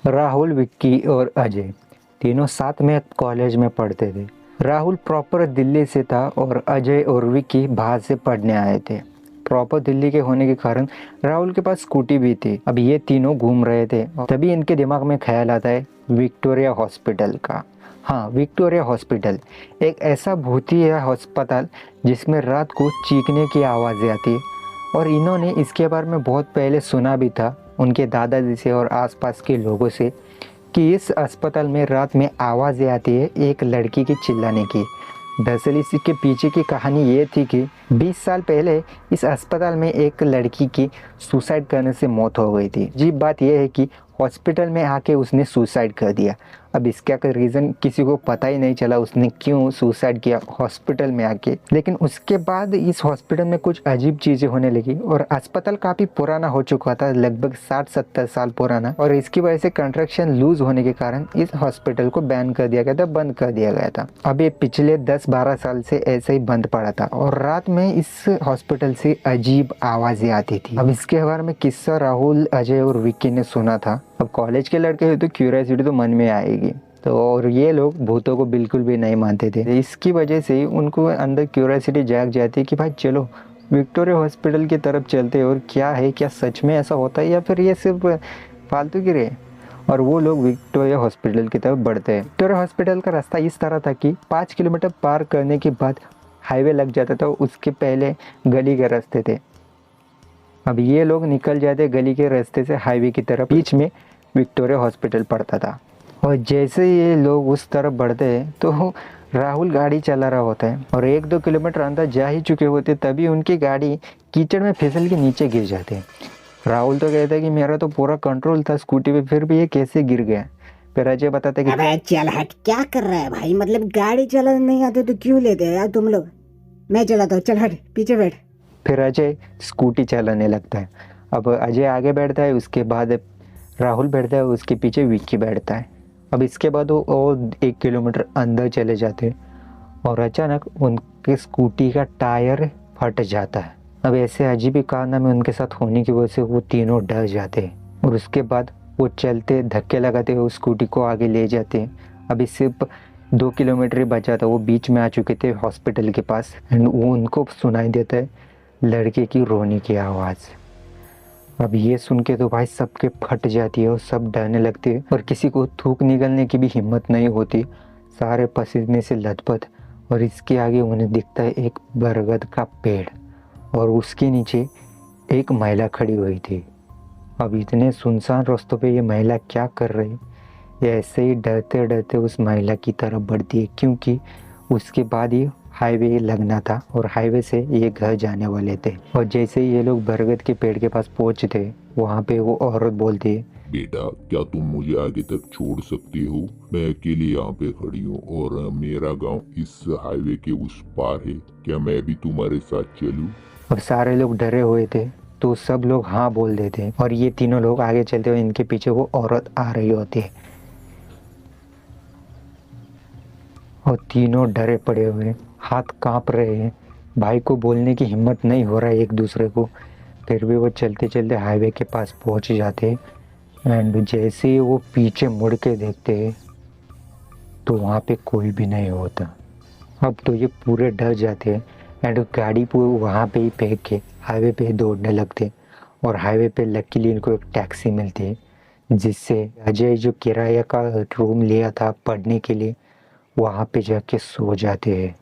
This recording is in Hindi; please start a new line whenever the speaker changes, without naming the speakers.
राहुल, विक्की और अजय तीनों साथ में कॉलेज में पढ़ते थे। राहुल प्रॉपर दिल्ली से था और अजय और विक्की बाहर से पढ़ने आए थे। प्रॉपर दिल्ली के होने के कारण राहुल के पास स्कूटी भी थी। अब ये तीनों घूम रहे थे, तभी इनके दिमाग में ख्याल आता है विक्टोरिया हॉस्पिटल का। हाँ, विक्टोरिया हॉस्पिटल एक ऐसा भूतिया अस्पताल जिसमें रात को चीखने की आवाज़ें आती है। और इन्होंने इसके बारे में बहुत पहले सुना भी था उनके दादाजी से और आसपास के लोगों से कि इस अस्पताल में रात में आवाज़ें आती है एक लड़की की चिल्लाने की। दरअसल इसके पीछे की कहानी ये थी कि 20 साल पहले इस अस्पताल में एक लड़की की सुसाइड करने से मौत हो गई थी। अजीब बात यह है कि हॉस्पिटल में आके उसने सुसाइड कर दिया। अब इसका कोई रीज़न किसी को पता ही नहीं चला उसने क्यों सुसाइड किया हॉस्पिटल में आके। लेकिन उसके बाद इस हॉस्पिटल में कुछ अजीब चीज़ें होने लगी और अस्पताल काफ़ी पुराना हो चुका था, लगभग 60-70 साल पुराना। और इसकी वजह से कंस्ट्रक्शन लूज होने के कारण इस हॉस्पिटल को बैन कर दिया गया था, बंद कर दिया गया था। अब ये पिछले 10-12 साल से ऐसे ही बंद पड़ा था और रात में इस हॉस्पिटल से अजीब आवाज़ें आती थी। अब इसके बारे में किस्सा राहुल, अजय और विक्की ने सुना था। अब कॉलेज के लड़के हैं तो क्यूरियोसिटी तो मन में आएगी। तो और ये लोग भूतों को बिल्कुल भी नहीं मानते थे। इसकी वजह से उनको अंदर क्यूरियोसिटी जाग जाती है कि भाई चलो विक्टोरिया हॉस्पिटल की तरफ चलते हैं और क्या है, क्या सच में ऐसा होता है या फिर ये सिर्फ फालतू की रहे। और वो लोग विक्टोरिया हॉस्पिटल की तरफ बढ़ते हैं। विक्टोरिया हॉस्पिटल का रास्ता इस तरह था कि 5 किलोमीटर पार करने के बाद हाईवे लग जाता था, उसके पहले गली के रास्ते थे। अब ये लोग निकल जाते गली के रास्ते से हाईवे की तरफ, बीच में विक्टोरिया हॉस्पिटल पड़ता था। और जैसे ये लोग उस तरफ बढ़ते हैं तो राहुल गाड़ी चला रहा होता है और 1-2 किलोमीटर अंदर जा ही चुके होते तभी उनकी गाड़ी कीचड़ में फिसल के नीचे गिर जाते हैं। राहुल तो कहता है कि मेरा तो पूरा कंट्रोल था स्कूटी पे, फिर भी ये कैसे गिर गया। फिर अजय बताता है कि
अबे चल हट, क्या कर रहा है भाई? मतलब गाड़ी चलाने नहीं आते तो क्यों लेते हैं यार तुम लोग? मैं चलाता हूँ, चल हट पीछे बैठ।
फिर अजय स्कूटी चलाने लगता है। अब अजय आगे बैठता है, उसके बाद राहुल बैठता है, उसके पीछे विक्की बैठता है। अब इसके बाद वो और 1 किलोमीटर अंदर चले जाते हैं और अचानक उनके स्कूटी का टायर फट जाता है। अब ऐसे अजीब कारनामे उनके साथ होने की वजह से वो तीनों डर जाते हैं और उसके बाद वो चलते धक्के लगाते हुए स्कूटी को आगे ले जाते हैं। अभी सिर्फ 2 किलोमीटर ही बचा था, वो बीच में आ चुके थे हॉस्पिटल के पास एंड वो उनको सुनाई देता है लड़के की रोने की आवाज़। अब ये सुन के तो भाई सबके फट जाती है और सब डरने लगते हैं और किसी को थूक निकलने की भी हिम्मत नहीं होती, सारे पसीने से लथपथ। और इसके आगे उन्हें दिखता है एक बरगद का पेड़ और उसके नीचे एक महिला खड़ी हुई थी। अब इतने सुनसान रास्तों पे ये महिला क्या कर रही, ये ऐसे ही डरते डरते उस महिला की तरफ बढ़ती है क्योंकि उसके बाद ही हाईवे लगना था और हाईवे से ये घर जाने वाले थे। और जैसे ही ये लोग बरगद के पेड़ के पास पहुंचते वहाँ पे वो औरत बोलती है,
बेटा क्या तुम मुझे आगे तक छोड़ सकते हो? मैं अकेले यहाँ पे खड़ी हूँ और मेरा गांव इस हाईवे के उस पार है, क्या मैं भी तुम्हारे साथ चलूँ?
और सारे लोग डरे हुए थे तो सब लोग हाँ बोल देते हैं और ये तीनों लोग आगे चलते हुए इनके पीछे वो औरत आ रही होती है और तीनों डरे पड़े हुए हैं, हाथ कांप रहे हैं, भाई को बोलने की हिम्मत नहीं हो रहा है एक दूसरे को। फिर भी वो चलते चलते हाईवे के पास पहुंच जाते हैं एंड जैसे ही वो पीछे मुड़ के देखते हैं तो वहाँ पे कोई भी नहीं होता। अब तो ये पूरे डर जाते हैं एंड गाड़ी पूरी वहाँ पे ही फेंक के हाईवे पे ही दौड़ने लगते हैं। और हाईवे पे लकीली इनको एक टैक्सी मिलती है जिससे अजय जो किराया का रूम लिया था पढ़ने के लिए वहाँ पे जाके सो जाते हैं।